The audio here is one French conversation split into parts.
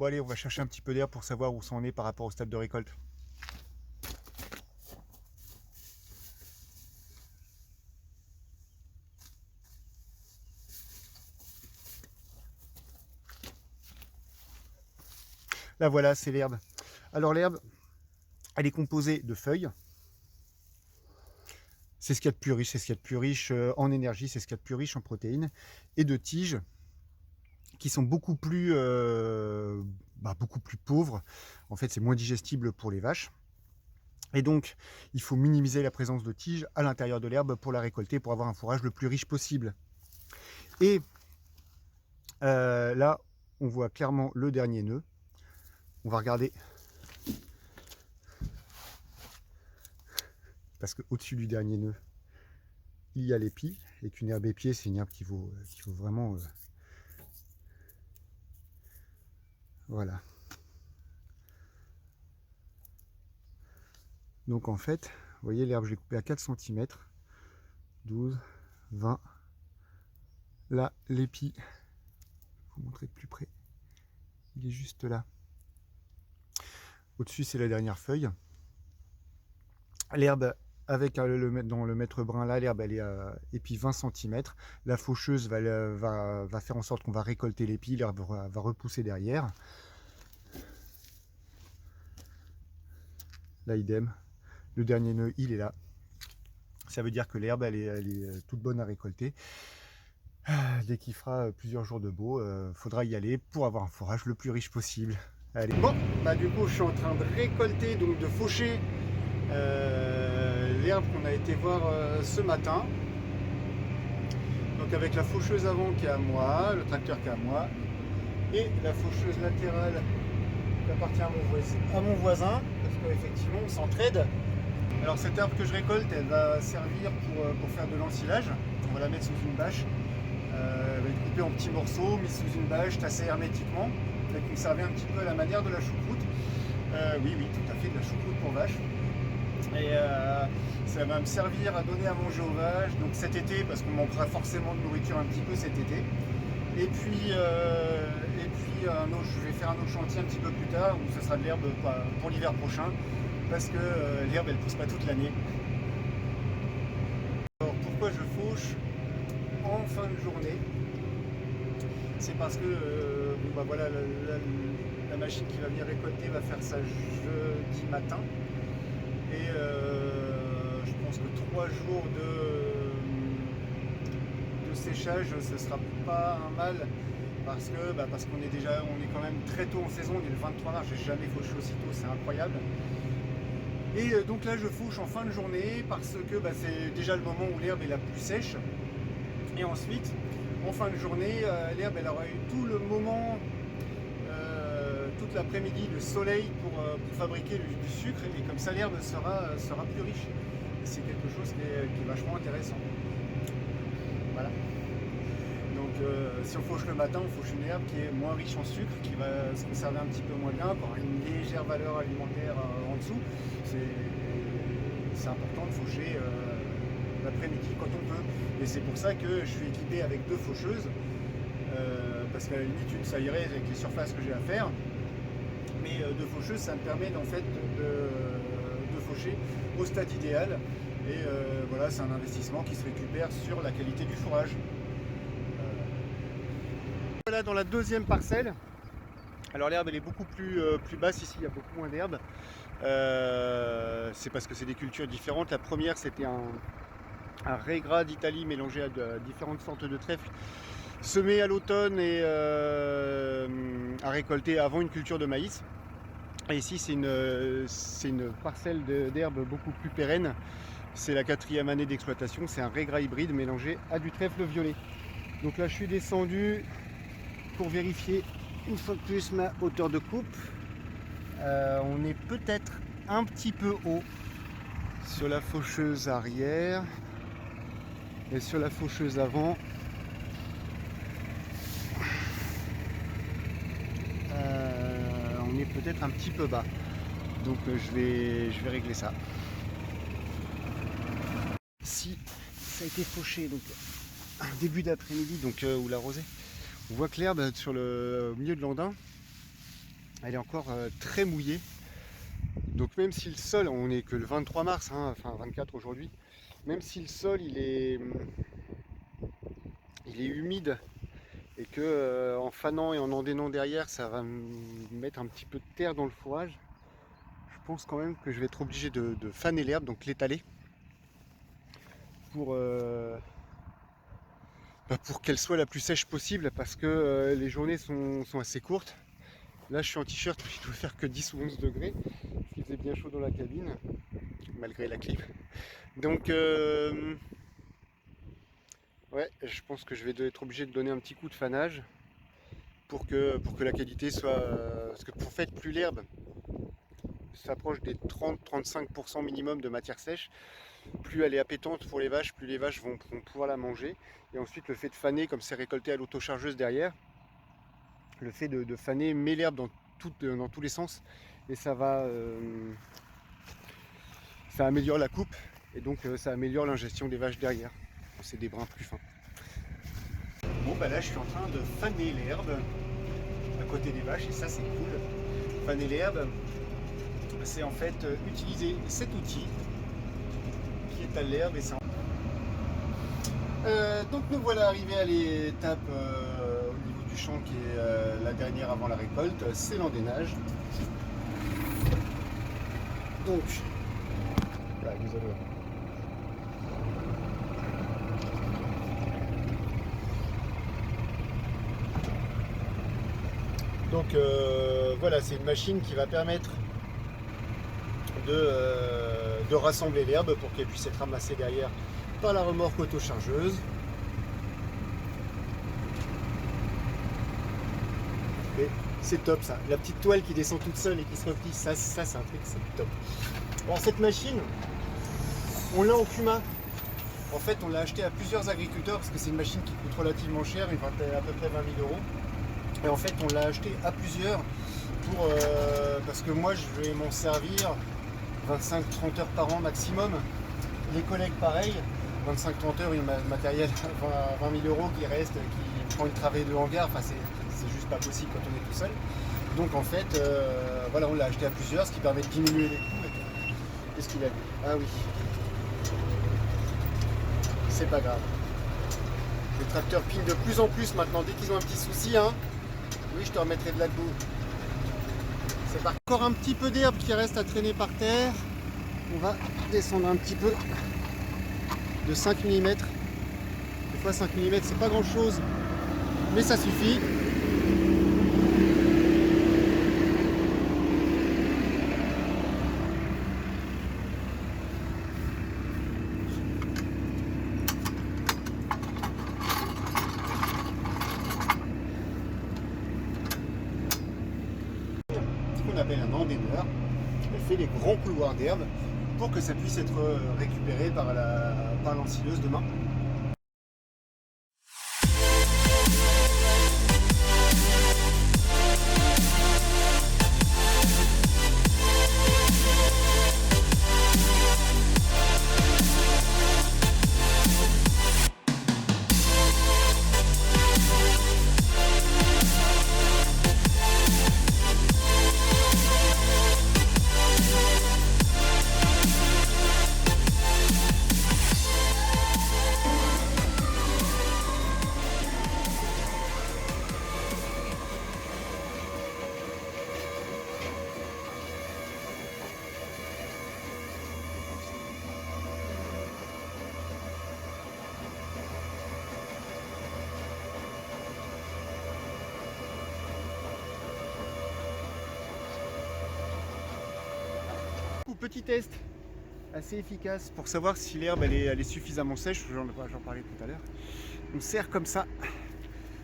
Bon allez, on va chercher un petit peu d'air pour savoir où ça en est par rapport au stade de récolte. Là voilà, c'est l'herbe. Alors l'herbe, elle est composée de feuilles. C'est ce qu'il y a de plus riche, c'est ce qu'il y a de plus riche en énergie, c'est ce qu'il y a de plus riche en protéines, et de tiges qui sont beaucoup plus pauvres. En fait, c'est moins digestible pour les vaches. Et donc, il faut minimiser la présence de tiges à l'intérieur de l'herbe pour la récolter, pour avoir un fourrage le plus riche possible. Et là, on voit clairement le dernier nœud. On va regarder. Parce qu'au-dessus du dernier nœud, il y a l'épi. Et qu'une herbe épiée, c'est une herbe qui vaut vraiment... voilà. Donc en fait, vous voyez, l'herbe, je l'ai coupée à 4 cm. 12, 20. Là, l'épi, je vais vous montrer de plus près. Il est juste là. Au-dessus, c'est la dernière feuille. L'herbe, avec dans le mètre brun là, l'herbe, elle est à épi 20 cm. La faucheuse va faire en sorte qu'on va récolter l'épi. L'herbe va repousser derrière. Là, idem. Le dernier nœud, il est là. Ça veut dire que l'herbe, elle est toute bonne à récolter. Dès qu'il fera plusieurs jours de beau, faudra y aller pour avoir un fourrage le plus riche possible. Allez. Bon, bah du coup, je suis en train de récolter, donc de faucher l'herbe qu'on a été voir ce matin. Donc avec la faucheuse avant qui est à moi, le tracteur qui est à moi, et la faucheuse latérale qui appartient à mon voisin, parce qu'effectivement on s'entraide. Alors cette herbe que je récolte, elle va servir pour faire de l'ensilage. On va la mettre sous une bâche. Elle va être coupée en petits morceaux, mise sous une bâche, tassée hermétiquement, et conservée un petit peu à la manière de la choucroute. Oui, tout à fait, de la choucroute pour vache. Et ça va me servir à donner à manger aux vaches, donc cet été, parce qu'on manquera forcément de nourriture un petit peu cet été. Et puis je vais faire un autre chantier un petit peu plus tard, où ce sera de l'herbe pour l'hiver prochain, parce que l'herbe, elle ne pousse pas toute l'année. Alors pourquoi je fauche en fin de journée? C'est parce que voilà, la machine qui va venir récolter va faire ça jeudi matin. Et je pense que 3 jours de séchage, ce sera pas un mal, parce qu'on est quand même très tôt en saison. On est le 23 mars, j'ai jamais fauché aussitôt, c'est incroyable. Et donc là, je fauche en fin de journée parce que c'est déjà le moment où l'herbe est la plus sèche. Et ensuite, en fin de journée, l'herbe, elle aura eu tout le moment, toute l'après-midi, le soleil pour fabriquer du sucre, et comme ça l'herbe sera plus riche. Et c'est quelque chose qui est vachement intéressant. Voilà. Donc si on fauche le matin, on fauche une herbe qui est moins riche en sucre, qui va se conserver un petit peu moins bien, qui aura une légère valeur alimentaire en dessous. C'est important de faucher l'après-midi quand on peut. Et c'est pour ça que je suis équipé avec 2 faucheuses, parce qu'à la limite une ça irait avec les surfaces que j'ai à faire, mais 2 faucheuses ça me permet en fait de faucher au stade idéal. Et voilà, c'est un investissement qui se récupère sur la qualité du fourrage. Voilà, dans la deuxième parcelle, alors l'herbe elle est beaucoup plus basse ici, il y a beaucoup moins d'herbe. C'est parce que c'est des cultures différentes. La première, c'était un Régras d'Italie mélangé à différentes sortes de trèfle, semé à l'automne et à récolter avant une culture de maïs. Et ici, c'est une parcelle d'herbe beaucoup plus pérenne. C'est la 4e année d'exploitation. C'est un Régras hybride mélangé à du trèfle violet. Donc là, je suis descendu pour vérifier une fois de plus ma hauteur de coupe. On est peut-être un petit peu haut sur la faucheuse arrière, et sur la faucheuse avant, on est peut-être un petit peu bas. Donc je vais régler ça. Si ça a été fauché donc début d'après-midi, donc ou la rosée, on voit que l'herbe sur le milieu de l'andin, elle est encore très mouillée. Donc même si le sol, on n'est que le 23 mars, hein, enfin 24 aujourd'hui, même si le sol il est humide et que en fanant et en endénant derrière, ça va mettre un petit peu de terre dans le fourrage, je pense quand même que je vais être obligé de faner l'herbe, donc l'étaler, pour, pour qu'elle soit la plus sèche possible, parce que les journées sont assez courtes. Là je suis en t-shirt, il doit faire que 10 ou 11 degrés, parce qu'il faisait bien chaud dans la cabine, malgré la clim. Donc ouais, je pense que je vais être obligé de donner un petit coup de fanage pour que la qualité soit... parce que pour faire plus l'herbe s'approche des 30-35% minimum de matière sèche, plus elle est appétante pour les vaches, plus les vaches vont pouvoir la manger. Et ensuite le fait de faner, comme c'est récolté à l'autochargeuse derrière, le fait de faner met l'herbe dans tous les sens et ça améliore la coupe et donc ça améliore l'ingestion des vaches derrière. C'est des brins plus fins. Bon bah là je suis en train de faner l'herbe à côté des vaches et ça c'est cool. Faner l'herbe, c'est en fait utiliser cet outil qui est à l'herbe et ça. Donc nous voilà arrivés à l'étape au niveau du champ qui est la dernière avant la récolte, c'est l'endénage. Donc, là, vous allez voir. Donc voilà, c'est une machine qui va permettre de rassembler l'herbe pour qu'elle puisse être ramassée derrière par la remorque autochargeuse. Et c'est top ça, la petite toile qui descend toute seule et qui se replie, ça c'est un truc, c'est top. Alors cette machine, on l'a en Cuma. En fait, on l'a acheté à plusieurs agriculteurs parce que c'est une machine qui coûte relativement cher, il va à peu près 20 000 euros. Et en fait, on l'a acheté à plusieurs parce que moi, je vais m'en servir 25-30 heures par an maximum. Les collègues, pareil, 25-30 heures, il y a le matériel à 20 000 euros qui reste, qui prend une travée de hangar. Enfin, c'est juste pas possible quand on est tout seul. Donc en fait, voilà, on l'a acheté à plusieurs, ce qui permet de diminuer les coûts. Qu'est-ce qu'il a dit? Ah oui. C'est pas grave. Les tracteurs pilent de plus en plus maintenant, dès qu'ils ont un petit souci, hein. Oui, je te remettrai de la boue. C'est encore un petit peu d'herbe qui reste à traîner par terre. On va descendre un petit peu de 5 mm. Des fois 5 mm c'est pas grand chose, mais ça suffit. Ce qu'on appelle un endéneur. Elle fait les grands couloirs d'herbe pour que ça puisse être récupéré par l'ensileuse demain. Petit test assez efficace pour savoir si l'herbe elle est suffisamment sèche, j'en parlais tout à l'heure. On serre comme ça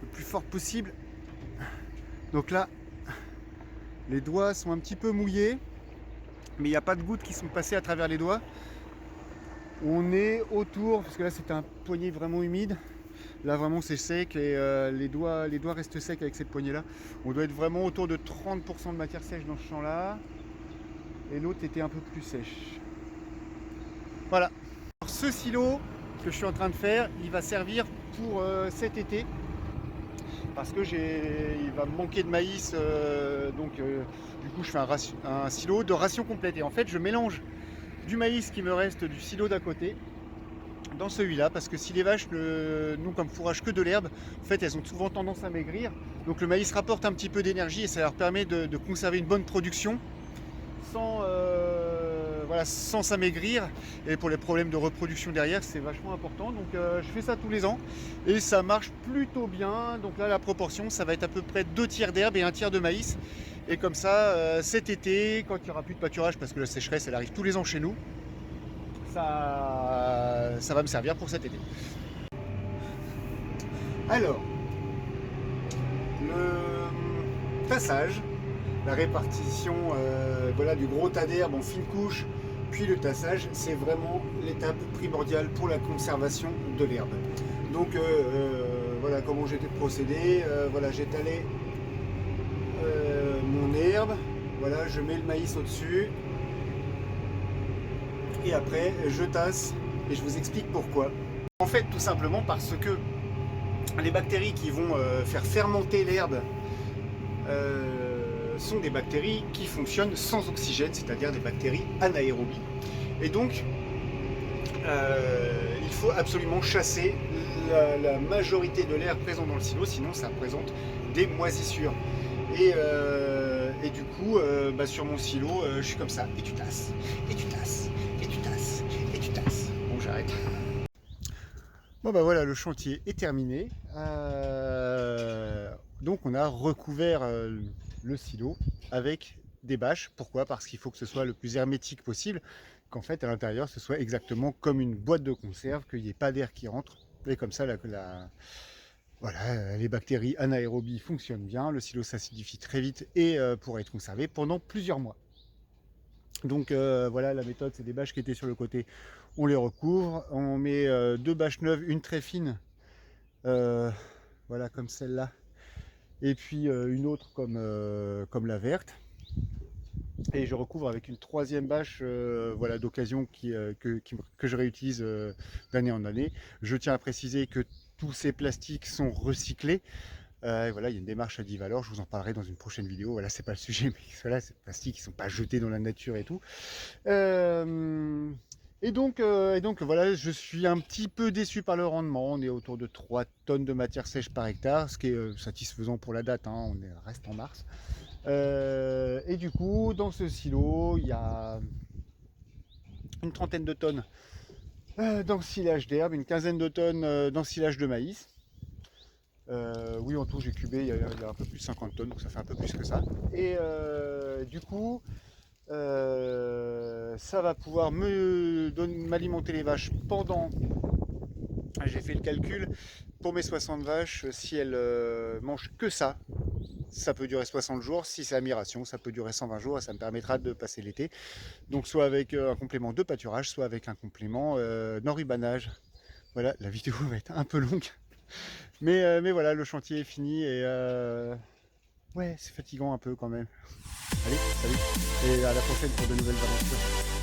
le plus fort possible. Donc là les doigts sont un petit peu mouillés, mais il n'y a pas de gouttes qui sont passées à travers les doigts. On est autour, parce que là c'était un poignet vraiment humide, là vraiment c'est sec et les doigts restent secs avec cette poignée là. On doit être vraiment autour de 30% de matière sèche dans ce champ là. Et l'autre était un peu plus sèche. Voilà. Alors, ce silo que je suis en train de faire, il va servir pour cet été. parce que il va me manquer de maïs, du coup je fais un silo de ration complète. Et en fait je mélange du maïs qui me reste du silo d'à côté dans celui-là, parce que si les vaches n'ont comme fourrage que de l'herbe, en fait elles ont souvent tendance à maigrir. Donc le maïs rapporte un petit peu d'énergie et ça leur permet de conserver une bonne production sans, voilà, sans s'amaigrir. Et pour les problèmes de reproduction derrière, c'est vachement important. Donc je fais ça tous les ans et ça marche plutôt bien. Donc là la proportion, ça va être à peu près 2 tiers d'herbe et 1 tiers de maïs. Et comme ça, cet été, quand il n'y aura plus de pâturage, parce que la sécheresse elle arrive tous les ans chez nous, ça va me servir pour cet été. Alors, le tassage, la répartition voilà, du gros tas d'herbe en fine couche, puis le tassage, c'est vraiment l'étape primordiale pour la conservation de l'herbe. Donc voilà comment j'ai procédé. Voilà, j'étalais mon herbe, voilà, je mets le maïs au-dessus et après je tasse et je vous explique pourquoi. En fait, tout simplement parce que les bactéries qui vont faire fermenter l'herbe sont des bactéries qui fonctionnent sans oxygène, c'est-à-dire des bactéries anaérobies. Et donc, il faut absolument chasser la majorité de l'air présent dans le silo, sinon ça présente des moisissures. Et du coup, sur mon silo, je suis comme ça, et tu tasses, et tu tasses, et tu tasses, et tu tasses. Bon, j'arrête. Bon bah voilà, le chantier est terminé. Donc on a recouvert le silo avec des bâches. Pourquoi? Parce qu'il faut que ce soit le plus hermétique possible, qu'en fait à l'intérieur ce soit exactement comme une boîte de conserve, qu'il n'y ait pas d'air qui rentre. Et comme ça voilà, les bactéries anaérobies fonctionnent bien, le silo s'acidifie très vite et pourra être conservé pendant plusieurs mois. Donc voilà, la méthode, c'est des bâches qui étaient sur le côté, on les recouvre, on met 2 bâches neuves, une très fine, voilà comme celle-là, et puis une autre comme la verte, et je recouvre avec une 3e bâche voilà, d'occasion que je réutilise d'année en année. Je tiens à préciser que tous ces plastiques sont recyclés. Voilà, il y a une démarche à Divalor, je vous en parlerai dans une prochaine vidéo. Voilà, c'est pas le sujet, mais voilà, ces plastiques, ils sont pas jetés dans la nature et tout. Et donc voilà, je suis un petit peu déçu par le rendement. On est autour de 3 tonnes de matière sèche par hectare, ce qui est satisfaisant pour la date, hein. On reste en mars. Et du coup, dans ce silo, il y a une 30aine de tonnes dans le silage d'herbe, une 15aine de tonnes dans le silage de maïs. Oui, en tout, j'ai cubé, il y a un peu plus de 50 tonnes, donc ça fait un peu plus que ça. Et du coup, ça va pouvoir m'alimenter les vaches pendant... J'ai fait le calcul, pour mes 60 vaches, si elles mangent que ça peut durer 60 jours. Si c'est à mi-ration, ça peut durer 120 jours et ça me permettra de passer l'été. Donc soit avec un complément de pâturage, soit avec un complément d'enrubanage. Voilà, la vidéo va être un peu longue. Mais voilà, le chantier est fini et ouais, c'est fatigant un peu quand même. Allez, salut et à la prochaine pour de nouvelles aventures.